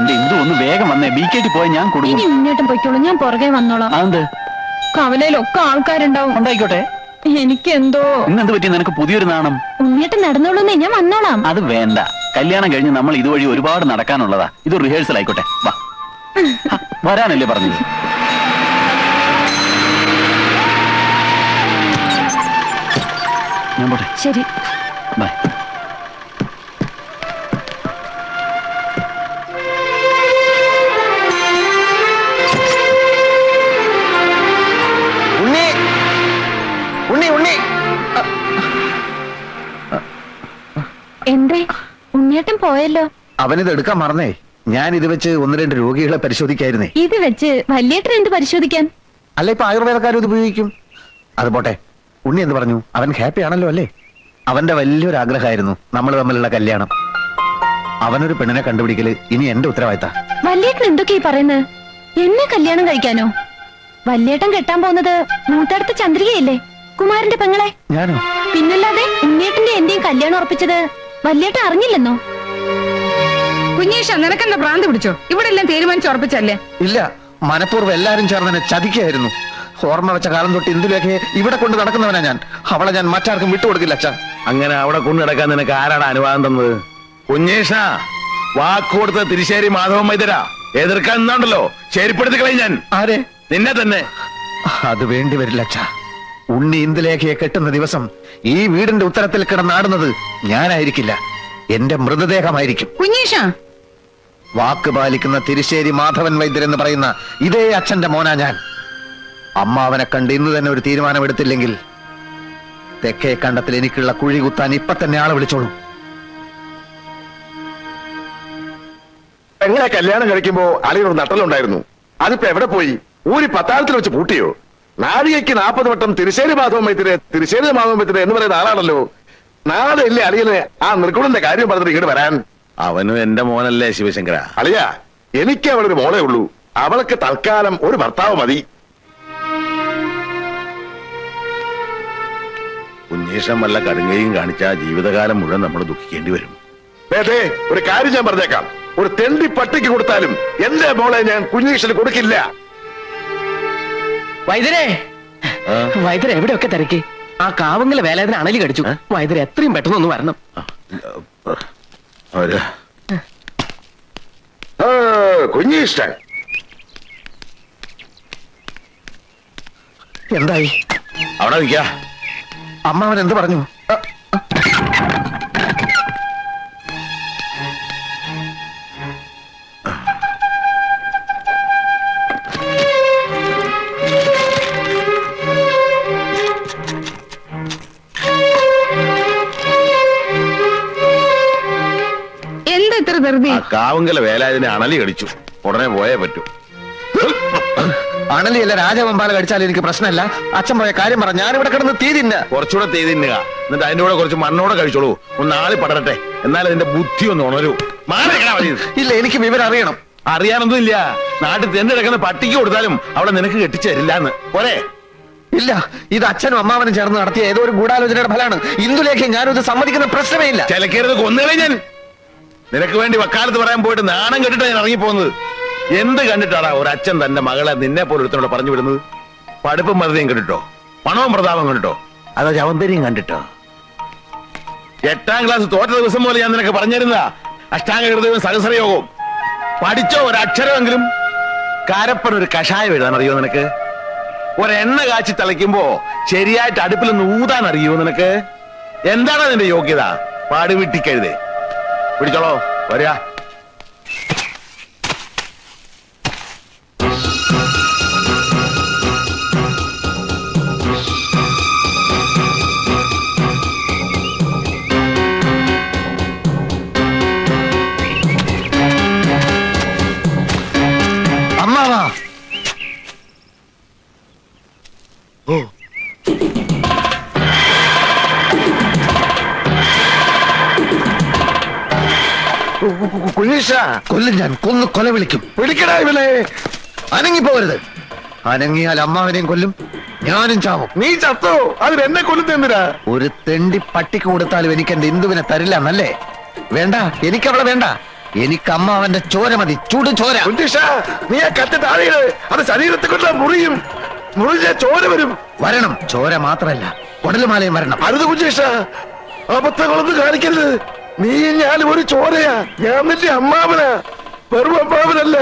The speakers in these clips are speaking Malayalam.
എന്റെ ഇന്ദു ഒന്ന് വേഗം വന്നേ, ബിക്കേറ്റി പോയാൽ ഞാൻ കൊടുക്കും. ഇനി മുന്നോട്ടും പൊയ്ക്കോളൂ, ഞാൻ പുറകെ വന്നോളാം. അതെന്ത്? കവലയിലൊക്കെ ആൾക്കാരുണ്ടാവും. ഉണ്ടായിക്കോട്ടെ. എനിക്കെന്തോ ഇന്നെന്ത് പറ്റി? നിനക്ക് പുതിയൊരു നാണം? ഉണ്ണിയേട്ടൻ നടന്നോളൂന്നേ, ഞാൻ വന്നോളാം. അത് വേണ്ട, കല്യാണം കഴിഞ്ഞ് നമ്മൾ ഇതുവഴി ഒരുപാട് നടക്കാനുള്ളതാ. ഇത് റിഹേഴ്സൽ ആയിക്കോട്ടെ. വാ, വരാനല്ലേ പറഞ്ഞത്? ഞാൻ പോട്ടെ. ശരി, ബൈ. ഉണ്ണി ഉണ്ണി ഉണ്ണി എന്തേ ഉണ്ണിയേട്ടൻ പോയല്ലോ? അവനിത് എടുക്കാൻ മറന്നേ. ഞാൻ ഇത് വെച്ച് 1-2 രോഗികളെ പരിശോധിക്കായിരുന്നേ. ഇത് വെച്ച് വല്യേട്ടൻ എന്ത് പരിശോധിക്കാൻ? അല്ല, ഇപ്പൊ ആയുർവേദക്കാരും ഇത് ഉപയോഗിക്കും. അത് പോട്ടെ, ഉണ്ണി എന്ന് പറഞ്ഞു? അവൻ ഹാപ്പി ആണല്ലോ അല്ലേ? അവന്റെ വലിയൊരു ആഗ്രഹമായിരുന്നു നമ്മൾ തമ്മിലുള്ള കല്യാണം. അവനൊരു പെണ്ണിനെ കണ്ടുപിടിക്കല് ഇനി എന്റെ ഉത്തരവാദിത്ത. വല്യേട്ടൻ എന്തൊക്കെയാ പറയുന്നത്? എന്നെ കല്യാണം കഴിക്കാനോ? വല്യേട്ടൻ കെട്ടാൻ പോകുന്നത് മൂത്തടുത്ത ചന്ദ്രികയല്ലേ, കുമാരന്റെ പെങ്ങളെ. ഞാനോ? പിന്നല്ലാതെ ഉണ്ണിയേട്ടന്റെ എന്റെയും കല്യാണം ഉറപ്പിച്ചത് വല്യേട്ടൻ അറിഞ്ഞില്ലെന്നോ? കുഞ്ഞീഷ, നിനക്കെന്താ ഭ്രാന്ത് പിടിച്ചോ? ഇവിടെ എല്ലാം തീരുമാനിച്ചുറപ്പിച്ചല്ലേ? ഇല്ല, മനഃപൂർവ്വം എല്ലാരും ചേർന്ന് എന്നെ ചതിക്കായിരുന്നു. ഓർമ്മ വെച്ച കാലം തൊട്ട് ഇന്ദുലേഖയെ ഇവിടെ കൊണ്ട് നടക്കുന്നവനാ ഞാൻ. അവളെ ഞാൻ മറ്റാർക്കും വിട്ടുകൊടുക്കില്ല അച്ഛാ. അങ്ങനെ അവിടെ കൊണ്ടു നടക്കാൻ നിനക്ക് ആരാണ് അനുവാദം തന്നത്? കുഞ്ഞേഷ, വാക്കുകൊടുത്ത തിരിശ്ശേരി മാധവൻ വൈദ്യരാ. എതിർക്കാൻ നിന്നുണ്ടല്ലോ, ശരിപ്പെടുത്തി കളയും ഞാൻ. ആരെ? നിന്നെ തന്നെ. അത് വേണ്ടി വരില്ല അച്ഛാ. ഉണ്ണി ഇന്ദുലേഖയെ കെട്ടുന്ന ദിവസം ഈ വീടിന്റെ ഉത്തരത്തിൽ കിടന്നാടുന്നത് ഞാനായിരിക്കില്ല, എന്റെ മൃതദേഹമായിരിക്കും. കുഞ്ഞീഷ, വാക്ക് പാലിക്കുന്ന തിരിശ്ശേരി മാധവൻ വൈദ്യർ എന്ന് പറയുന്ന ഇതേ അച്ഛന്റെ മോനാ ഞാൻ. അമ്മാവനെ കണ്ട് ഇന്ന് തന്നെ ഒരു തീരുമാനമെടുത്തില്ലെങ്കിൽ തെക്കേ കണ്ടത്തിൽ എനിക്കുള്ള കുഴി കുത്താൻ ഇപ്പൊ തന്നെ ആളെ വിളിച്ചോളൂ. എങ്ങനെ കല്യാണം കഴിക്കുമ്പോ അളിയൊരു നട്ടലുണ്ടായിരുന്നു, അതിപ്പോ എവിടെ പോയി? ഊരി പത്താഴത്തിൽ വെച്ച് പൂട്ടിയോ? നാഴികയ്ക്ക് 40 വട്ടം തിരിശ്ശേരി മാധവൻ വൈദ്യരെ എന്ന് പറയുന്ന ആളാണല്ലോ. നാളെ ഇല്ലേ അളിയന് ആ നിർഗുണന്റെ കാര്യം പറഞ്ഞിട്ട് ഇങ്ങോട്ട് വരാൻ? അവനും എന്റെ മോനല്ലേ ശിവശങ്കര. അളിയ, എനിക്ക് അവളൊരു മോളേ ഉള്ളൂ. അവൾക്ക് തൽക്കാലം ഒരു ഭർത്താവ് മതി. കുഞ്ഞീഷം വല്ല കടുങ്ങയും കാണിച്ച ജീവിതകാലം മുഴുവൻ നമ്മൾ ദുഃഖിക്കേണ്ടി വരും. ഒരു കാര്യം ഞാൻ പറഞ്ഞേക്കാം, ഒരു തെണ്ടി പട്ടിക്ക് കൊടുത്താലും എന്റെ മോളെ ഞാൻ കുഞ്ഞീഷന് കൊടുക്കില്ല. വൈദ്യരെ, വൈദ്യരെ എവിടെയൊക്കെ തിരക്കി? ആ കാവങ്കിലെ വേലാതിന് അണലി കടിച്ചു. വൈദ്യരെ എത്രയും പെട്ടെന്ന് ഒന്ന് വരണം. കുഞ്ഞീഷ്ടൻ എന്തായി? അവിടെ നിൽക്ക. അമ്മാവൻ എന്ത് പറഞ്ഞു? എന്താ ഇത്ര ധൃതി? കാവങ്കല വേലാതിനെ അണലി കടിച്ചു, ഉടനെ പോയേ പറ്റൂ. അണലിയല്ല, രാജവമ്പാല കടിച്ചാലും എനിക്ക് പ്രശ്നമല്ല. അച്ഛൻ പോയ കാര്യം പറ, ഞാനിവിടെ കിടന്ന് തീ തിന്ന. കുറച്ചുകൂടെ തീ തിന്നുക, എന്നിട്ട് അതിന്റെ കൂടെ കുറച്ച് മണ്ണോടെ കഴിച്ചോളൂ. ഒന്ന് ആളി പടരട്ടെ, എന്നാൽ അതിന്റെ ബുദ്ധി ഒന്ന് ഉണരൂ. ഇല്ല, എനിക്ക് വിവരം അറിയണം. അറിയാനൊന്നും ഇല്ല. നാട്ടിൽ തെണ്ടെടുക്കുന്ന പട്ടിക്ക് കൊടുത്താലും അവിടെ നിനക്ക് കെട്ടിച്ചേരില്ലാന്ന് പോരെ? ഇല്ല, ഇത് അച്ഛനും അമ്മാവനും ചേർന്ന് നടത്തിയ ഏതോ ഒരു ഗൂഢാലോചനയുടെ ഫലമാണ്. ഇന്ദുലേഖ ഞാനും ഇത് സമ്മതിക്കുന്ന പ്രശ്നമേ ഇല്ല. ചിലക്കരുത്, കൊന്നുകളെ ഞാൻ. നിനക്ക് വേണ്ടി വക്കാലത്ത് പറയാൻ പോയിട്ട് നാണം കെട്ടിട്ടാ ഞാൻ ഇറങ്ങിപ്പോകുന്നത്. എന്ത് കണ്ടിട്ടാടാ ഒരു അച്ഛൻ തന്റെ മകളെ നിന്നെ പോലെ ഒരുത്തനോട് പറഞ്ഞു വിടുന്നത്? പഠിപ്പും മതയും കണ്ടിട്ടോ? പണവും പ്രതാപം കണ്ടിട്ടോ? അതോ ചവന്തരിയും കണ്ടിട്ടോ? 8ാം ക്ലാസ് തോറ്റ ദിവസം പോലെ ഞാൻ നിനക്ക് പറഞ്ഞിരുന്നതാ അഷ്ടാംഗ ഹൃദയവും സഹസ്രയോഗവും. പഠിച്ചോ ഒരക്ഷരമെങ്കിലും? കാരപ്പൻ ഒരു കഷായം എഴുതാൻ അറിയോ നിനക്ക്? ഒരെണ്ണ കാച്ചി തിളയ്ക്കുമ്പോ ശരിയായിട്ട് അടുപ്പിൽ നിന്ന് ഊതാൻ അറിയോ നിനക്ക്? എന്താണ് നിന്റെ യോഗ്യത? പാടുവിട്ടിക്കരുതേ. പിടിച്ചോളോ, വരിക. അമ്മാവാ, കുഞ്ഞീഷ, കൊല്ലും ഞാൻ, കൊന്നു കൊല വിളിക്കും. പിടിക്കടാ ഇവനെ. അനങ്ങിപ്പോകരുത്. അനങ്ങിയാൽ അമ്മാവനെയും കൊല്ലും, ഞാനും ചാവും. നീ ചത്തോ? അതിനെന്നെ കൊല്ലുന്നെന്തിനാ? ഒരു തെണ്ടി പട്ടിക്ക് കൊടുത്താലും എനിക്ക് എന്റെ ഇന്ദുവിനെ തരില്ല എന്നല്ലേ? വേണ്ട, എനിക്കവളെ വേണ്ട. എനിക്ക് അമ്മാവന്റെ ചോര മതി, ചൂട് ചോര. കുഞ്ഞീഷ, നീ ആ കത്തി താഴെ അത് ശരീരത്തെ കൊണ്ട് മുറിയും, മുറിഞ്ഞ ചോര വരും. വരണം, ചോര മാത്രല്ല കുടലുമാലയും വരണം. അരുത് കുഞ്ഞീഷ, അബദ്ധങ്ങളൊന്നും കാണിക്കരുത്. നീ ഞാനും ഒരു ചോരയാ. ഞാൻ നിന്റെ അമ്മാവനാ, വെറും അമ്മാവനല്ല.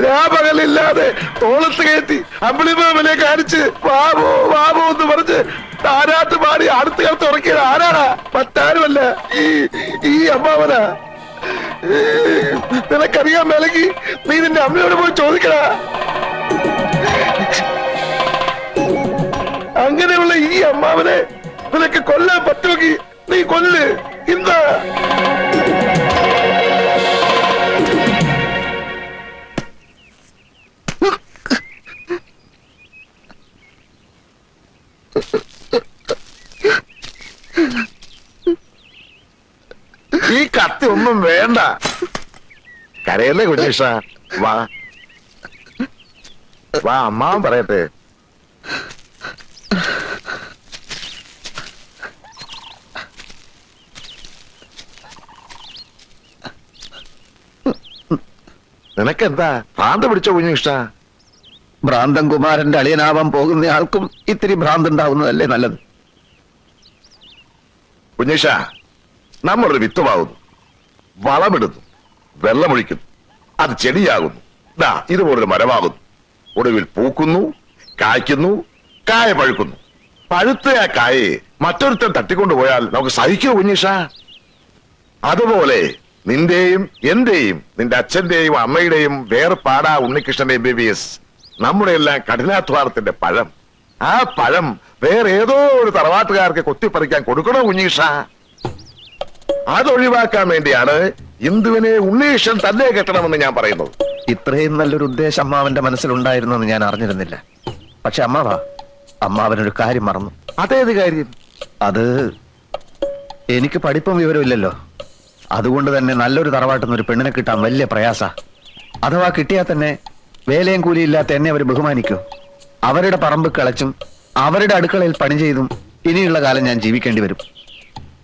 രാപകലില്ലാതെ തോളത്ത് കയറ്റി അമ്പിളിമാമനെ കാണിച്ച് വാവോ വാവോ എന്ന് പറഞ്ഞ് താരാട്ട് പാടി അടുത്ത് കാലത്ത് ഉറക്കിയത് ആരാടാ? മറ്റാരുമല്ല, ഈ അമ്മാവനാ. നിനക്കറിയാൻ മേലെങ്കിൽ നീ നിന്റെ അമ്മയോട് പോയി ചോദിക്കടാ. അങ്ങനെയുള്ള ഈ അമ്മാവനെ നിനക്ക് കൊല്ലാൻ പറ്റുമെങ്കിൽ നീ കൊല്ല്. എന്താ ഈ കത്തി ഒന്നും വേണ്ട. കരയല്ലേ കുഞ്ഞീഷ, വാ വാ, അമ്മാവൻ പറയട്ടെ. നിനക്കെന്താ ഭ്രാന്ത് പിടിച്ചോ കുഞ്ഞീഷ? ഭ്രാന്തൻ കുമാരന്റെ അളിയനാവാൻ പോകുന്നയാൾക്കും ഇത്തിരി ഭ്രാന്തുണ്ടാവുന്നതല്ലേ നല്ലത്. കുഞ്ഞീഷ, നമ്മളൊരു വിത്തുമാകുന്നു, വളമിടുന്നു, വെള്ളമൊഴിക്കുന്നു, അത് ചെടിയാകുന്നു, ദാ ഇതുപോലൊരു മരമാകുന്നു. ഒടുവിൽ പൂക്കുന്നു, കായ്ക്കുന്നു, കായ പഴുക്കുന്നു. പഴുത്ത ആ കായെ മറ്റൊരുത്തൻ തട്ടിക്കൊണ്ടുപോയാൽ നമുക്ക് സഹിക്കുമോ കുഞ്ഞീഷ? അതുപോലെ നിന്റെയും എന്റെയും നിന്റെ അച്ഛന്റെയും അമ്മയുടെയും വേർപാടാ ഉണ്ണികൃഷ്ണന്റെ MBBS. നമ്മുടെ എല്ലാം കഠിനാധ്വാനത്തിന്റെ പഴം. ആ പഴം വേറെ ഏതോ ഒരു തറവാട്ടുകാർക്ക് കൊത്തിപ്പറിക്കാൻ കൊടുക്കണോ കുഞ്ഞീഷ? അതൊഴിവാക്കാൻ വേണ്ടിയാണ് ഇന്ദുവിനെ ഉണ്ണീഷൻ തന്നെ കെട്ടണമെന്ന് ഞാൻ പറയുന്നത്. ഇത്രയും നല്ലൊരു ഉദ്ദേശം അമ്മാവന്റെ മനസ്സിലുണ്ടായിരുന്നെന്ന് ഞാൻ അറിഞ്ഞിരുന്നില്ല. പക്ഷെ അമ്മാവനൊരു കാര്യം മറന്നു. അതേത് കാര്യം? അത് എനിക്ക് പഠിപ്പും വിവരമില്ലല്ലോ. അതുകൊണ്ട് തന്നെ നല്ലൊരു തറവാട്ടുന്ന ഒരു പെണ്ണിനെ കിട്ടാൻ വലിയ പ്രയാസ. അഥവാ കിട്ടിയാൽ തന്നെ വേലയും കൂലിയില്ലാത്ത എന്നെ അവർ ബഹുമാനിക്കൂ. അവരുടെ പറമ്പ് കിളച്ചും അവരുടെ അടുക്കളയിൽ പണി ചെയ്തും ഇനിയുള്ള കാലം ഞാൻ ജീവിക്കേണ്ടി വരും.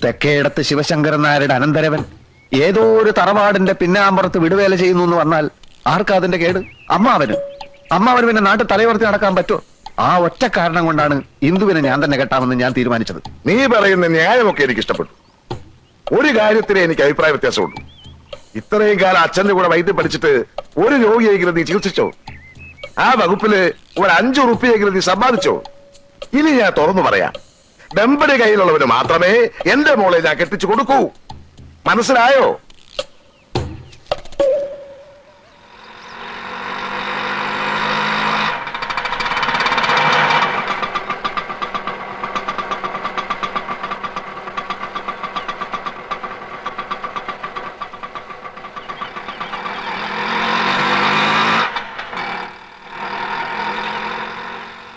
തെക്കേടത്ത് ശിവശങ്കരൻ നായരുടെ അനന്തരവൻ ഏതോ ഒരു തറവാടിന്റെ പിന്നാമ്പുറത്ത് വിടുവേല ചെയ്യുന്നു എന്ന് വന്നാൽ ആർക്കാ അതിന്റെ കേട്? അമ്മാവന് പിന്നെ നാട്ടിൽ തലയുയർത്തി നടക്കാൻ പറ്റുമോ? ആ ഒറ്റ കാരണം കൊണ്ടാണ് ഇന്ദുവിനെ ഞാൻ തന്നെ കെട്ടാമെന്ന് ഞാൻ തീരുമാനിച്ചത്. നീ പറയുന്ന ന്യായമൊക്കെ എനിക്ക് ഇഷ്ടപ്പെട്ടു. ഒരു കാര്യത്തിലെ എനിക്ക് അഭിപ്രായ വ്യത്യാസമുള്ളൂ. ഇത്രയും കാലം അച്ഛന്റെ കൂടെ വൈദ്യം പഠിച്ചിട്ട് ഒരു രോഗിയെങ്കിലും നീ ചികിത്സിച്ചോ? ആ വകുപ്പില് ഒരു 5 റുപ്യെങ്കിലും നീ സമ്പാദിച്ചോ? ഇനി ഞാൻ തുറന്നു പറയാം, വെമ്പടി കയ്യിലുള്ളവന് മാത്രമേ എന്റെ മോളെ ഞാൻ കെട്ടിച്ചു കൊടുക്കൂ. മനസ്സിലായോ?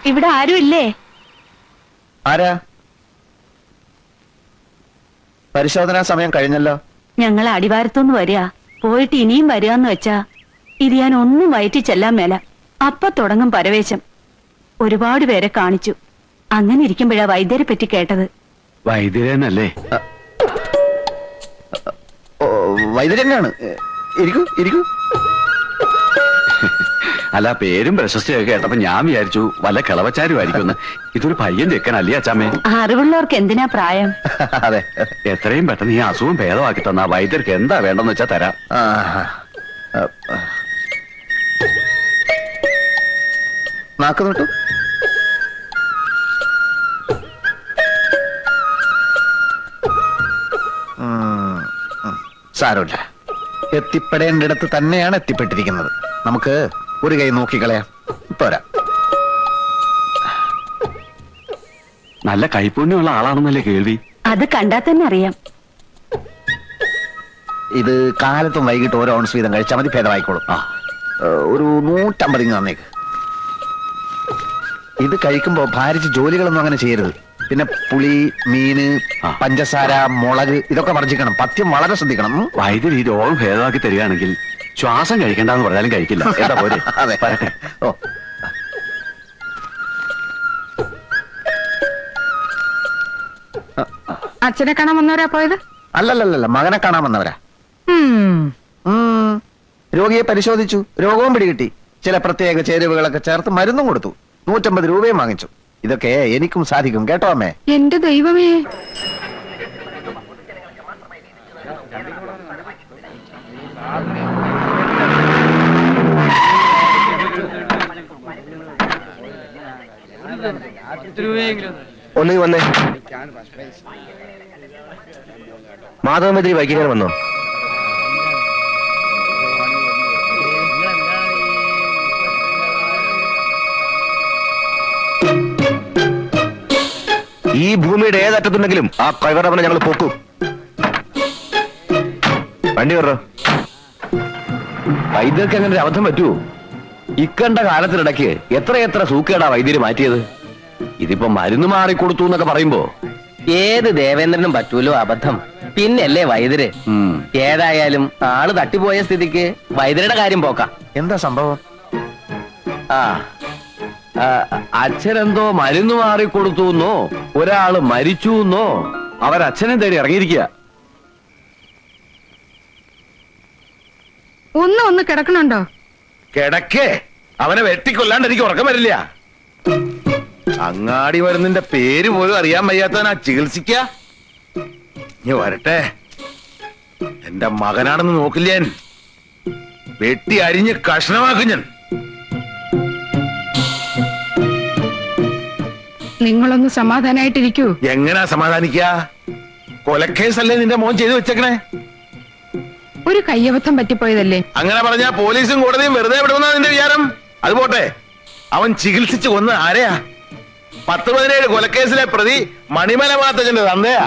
ഇവിടെ ആരും ഇല്ലേ? ആരാ? പരിശോധനാ സമയം കഴിഞ്ഞല്ലോ. ഞങ്ങൾ അടിവാരത്തുനിന്ന് വരിക, പോയിട്ട് ഇനിയും വരികയെന്ന് വെച്ചാ ഇത് ഞാൻ ഒന്നും വയറ്റി ചെല്ലാൻ മേല. അപ്പൊ തുടങ്ങും പരവേശം. ഒരുപാട് പേരെ കാണിച്ചു. അങ്ങനെ ഇരിക്കുമ്പോഴാ വൈദ്യരെ പറ്റി കേട്ടത്. വൈദ്യരനല്ലേ? വൈദ്യരനാണ്. ഇരിക്കൂ. അല്ല, പേരും പ്രശസ്തിയൊക്കെ കേട്ടപ്പോ ഞാൻ വിചാരിച്ചു വല്ല കിളവച്ചാരുമായിരിക്കും. ഇതൊരു പയ്യൻ ചെക്കനല്ലേ അച്ചാമ്മേ? അറിവുള്ളവർക്ക് എന്തിനാ പ്രായം? അതെ, എത്രയും പെട്ടെന്ന് ഈ അസുഖം ഭേദമാക്കി തന്ന വൈദ്യർക്ക് എന്താ വേണ്ടെന്ന് വെച്ചാ തരാം. നാക്ക് നോട്ടു. സാരമില്ല, എത്തിപ്പെടേണ്ടിടത്ത് തന്നെയാണ് എത്തിപ്പെട്ടിരിക്കുന്നത്. നമുക്ക് ഒരു കൈ നോക്കിക്കളയാം. പോരാ. നല്ല കൈപ്പുണ്യമുള്ള ആളാണെന്നല്ലേ കേൾവി? അത് കണ്ടാ തന്നെ അറിയാം. ഇത് കാലത്തും വൈകിട്ട് ഓരോ ഔൺസ് വീതം കഴിച്ചാൽ മതി, ഭേദമായിക്കോളും. ഒരു 150 ഇങ്ങ് തന്നേക്ക്. ഇത് കഴിക്കുമ്പോ ഭാരിച്ച് ജോലികളൊന്നും അങ്ങനെ ചെയ്യരുത്. പിന്നെ പുളി, മീന്, പഞ്ചസാര, മുളക് ഇതൊക്കെ വർജിക്കണം. പഥ്യം വളരെ ശ്രദ്ധിക്കണം. വൈദ്യർ ഈ രോഗം ഭേദമാക്കി തരികയാണെങ്കിൽ ശ്വാസം കഴിക്കണ്ടെന്ന് പറഞ്ഞാലും കഴിക്കില്ല. എന്താ പോലെ? അതെ. ഓ, അച്ഛനെ കാണാൻ വന്നവരാ പോയത്? അല്ലല്ലല്ല, മകനെ കാണാൻ വന്നവരാ. രോഗിയെ പരിശോധിച്ചു, രോഗവും പിടികിട്ടി. ചില പ്രത്യേക ചേരുവകളൊക്കെ ചേർത്ത് മരുന്നും കൊടുത്തു. 150 രൂപയും വാങ്ങിച്ചു. ഇതൊക്കെ എനിക്കും സാധിക്കും കേട്ടോ അമ്മേ. എന്റെ ദൈവമേ, ഒന്ന് വന്നേ. മാധവമെതിരി വൈകിക്കാൻ വന്നോ? ഈ ഭൂമിയുടെ ഏതറ്റത്തുണ്ടെങ്കിലും ആ കൈവറവനെ ഞങ്ങൾ പോക്കൂ. വണ്ടി കയറോ. വൈദ്യർക്ക് അങ്ങനെ ഒരു അബദ്ധം പറ്റുമോ? ഇക്കണ്ട കാലത്തിനിടയ്ക്ക് എത്രയെത്ര സൂക്കേടാ വൈദ്യര് മാറ്റിയത്. ഇതിപ്പോ മരുന്ന് മാറിക്കൊടുത്തു എന്നൊക്കെ പറയുമ്പോ ഏത് ദേവേന്ദ്രനും പറ്റൂലോ അബദ്ധം, പിന്നല്ലേ വൈദ്യര്. ഏതായാലും ആള് തട്ടിപ്പോയ സ്ഥിതിക്ക് വൈദ്യരുടെ കാര്യം പോക്കാം. എന്താ സംഭവം? ആ അച്ഛനെന്തോ മരുന്ന് മാറിക്കൊടുത്തു എന്നോ ഒരാള് മരിച്ചു എന്നോ അവരച്ഛനെ തേടി ഇറങ്ങിയിരിക്കുക. ഒന്ന് കിടക്കണുണ്ടോ? കിടക്കേ, അവനെ വെട്ടിക്കൊല്ലാണ്ട് എനിക്ക് ഉറക്കം വരില്ല. അങ്ങാടി മരുന്നിന്റെ പേര് പോലും അറിയാൻ വയ്യാത്തവനാ ചികിത്സിക്ക. ഇനി വരട്ടെ, എന്റെ മകനാണെന്ന് നോക്കില്ല ഞാൻ. വെട്ടി അരിഞ്ഞ് കഷ്ണമാക്കും ഞാൻ. നിങ്ങളൊന്ന് സമാധാനായിട്ടിരിക്കൂ. എങ്ങനാ സമാധാനിക്ക? കൊലക്കേസല്ലേ നിന്റെ മോൻ ചെയ്തു വെച്ചേക്കണേ? ഒരു കയ്യബദ്ധം പറ്റിപ്പോയതല്ലേ. അങ്ങനെ പറഞ്ഞാ പോലീസും കോടതിയും വെറുതെ വിടുമെന്നാ നിന്റെ വിചാരം? അത് പോട്ടെ, അവൻ ചികിത്സിച്ച് കൊന്ന് ആരെയാ? 10-17 കൊലക്കേസിലെ പ്രതി മണിമല മാത്തച്ഛന്റെ തന്തയാ.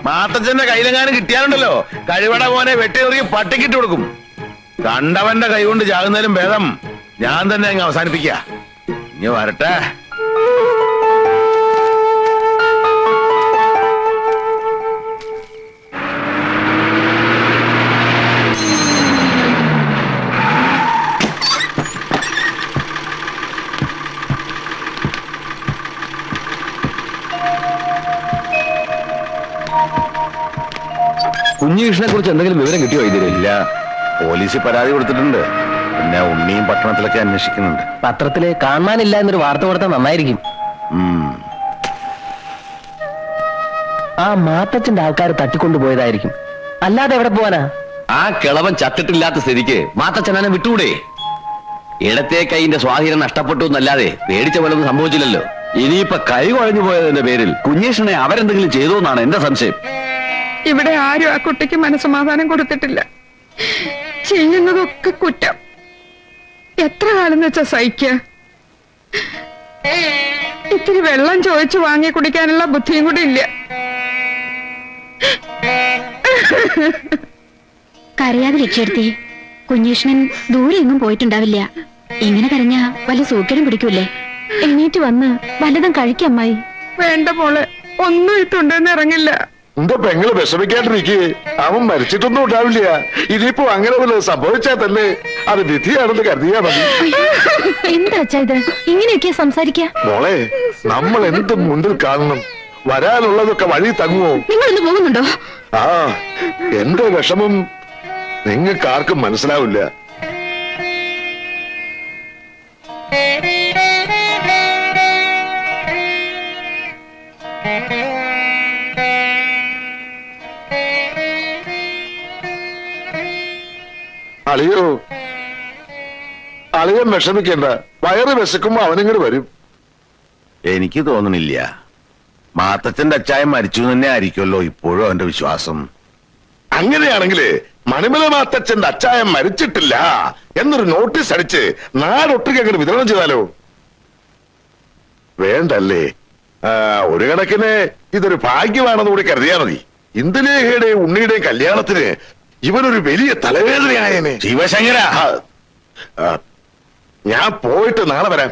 മാത്തച്ഛന്റെ കയ്യിലെങ്ങാനും കിട്ടിയാലുണ്ടല്ലോ, കഴിവട മോനെ വെട്ടിയെറിഞ്ഞ് പട്ടിക്കിട്ട് കൊടുക്കും. കണ്ടവന്റെ കൈ കൊണ്ട് ചാകുന്നതിലും ഭേദം ഞാൻ തന്നെ അങ്ങ് അവസാനിപ്പിക്ക. ഇനി വരട്ടെ. കുഞ്ഞികൃഷ്ണനെ കുറിച്ച് എന്തെങ്കിലും വിവരം കിട്ടിയോ? ഇല്ല, പോലീസിൽ പരാതി കൊടുത്തിട്ടുണ്ട്. പിന്നെ ഉണ്ണിയും പട്ടണത്തിലൊക്കെ അന്വേഷിക്കുന്നുണ്ട്. പത്രത്തില് കാണാനില്ല എന്നൊരു വാർത്ത കൊടുത്താൽ നന്നായിരിക്കും. ആ മാത്തച്ഛന്റെ ആൾക്കാർ തട്ടിക്കൊണ്ടുപോയതായിരിക്കും, അല്ലാതെ എവിടെ പോവാനാ? ആ കിളവൻ ചത്തിട്ടില്ലാത്ത സ്ഥിതിക്ക് മാത്തച്ഛനെ വിട്ടുകൂടെ? ഇടത്തെ കൈന്റെ സ്വാധീനം നഷ്ടപ്പെട്ടു എന്നല്ലാതെ പേടിച്ച പോലൊന്നും സംഭവിച്ചില്ലല്ലോ. ഇനിയിപ്പൊ കൈ കുഴഞ്ഞു പോയതിന്റെ പേരിൽ കുഞ്ഞീഷനെ അവരെന്തെങ്കിലും ചെയ്തു എന്നാണ് എന്റെ സംശയം. ഇവിടെ ആരും ആ കുട്ടിക്ക് മനസ്സമാധാനം കൊടുത്തിട്ടില്ല. ചെയ്യുന്നതൊക്കെ കുറ്റം. എത്ര കാലം വെച്ചാ സഹിക്ക? ഇത്തിരി വെള്ളം ചോദിച്ചു വാങ്ങി കുടിക്കാനുള്ള ബുദ്ധിയും കൂടി ഇല്ല. കരയാതെ രക്ഷപ്പെടുത്തി. കുഞ്ഞീഷ്ണൻ ദൂരെ എങ്ങും പോയിട്ടുണ്ടാവില്ല. ഇങ്ങനെ കരഞ്ഞ വല്ല സൂക്കേടും പിടിക്കൂലേ? എണീറ്റ് വന്ന് വല്ലതും കഴിക്കമ്മായി. വേണ്ട മോളെ, ഒന്നും ഇട്ടുണ്ടെന്ന് ഇറങ്ങില്ല. എന്റെ പെങ്ങള് വിഷമിക്കാണ്ടിരിക്കേ. അവൻ മരിച്ചിട്ടൊന്നും ഉണ്ടാവില്ല. ഇനിയിപ്പോ അങ്ങനെ വല്ലതും സംഭവിച്ചാൽ തന്നെ അത് വിധിയാണെന്ന് കരുതിയാ മതി. എന്താ അച്ഛാ ഇത്? ഇങ്ങനെയൊക്കെ സംസാരിക്കാ? മോളെ, നമ്മൾ എന്ത് മുന്നിൽ കാണണം? വരാനുള്ളതൊക്കെ വഴി തങ്ങുമോ? നിങ്ങളിന്ന് പോകുന്നുണ്ടോ? ആ, എന്റെ വിഷമം നിങ്ങൾക്ക് ആർക്കും മനസ്സിലാവില്ല. അളിയോ, അളിയൻ വിഷമിക്കണ്ട. വയറ് വിശക്കുമ്പോ അവനിങ്ങോട്ട് വരും. എനിക്ക് തോന്നണില്ല. മാത്തച്ഛന്റെ അച്ചായൻ മരിച്ചു തന്നെ ആയിരിക്കുമല്ലോ ഇപ്പോഴും അവന്റെ വിശ്വാസം. അങ്ങനെയാണെങ്കിൽ മണിമല മാത്തച്ഛന്റെ അച്ചായൻ മരിച്ചിട്ടില്ല എന്നൊരു നോട്ടീസ് അടിച്ച് നാടൊട്ടുക്ക് അങ്ങോട്ട് വിതരണം ചെയ്താലോ? വേണ്ടല്ലേ? ഒരു കണക്കിന് ഇതൊരു ഭാഗ്യമാണെന്ന് കൂടി കരുതിയാ മതി. ഇന്ദുലേഖയുടെയും ഉണ്ണിയുടെയും കല്യാണത്തിന് ഇവനൊരു വലിയ തലവേദനയായേനെ. ശിവശങ്കര, ഞാൻ പോയിട്ട് നാളെ വരാം.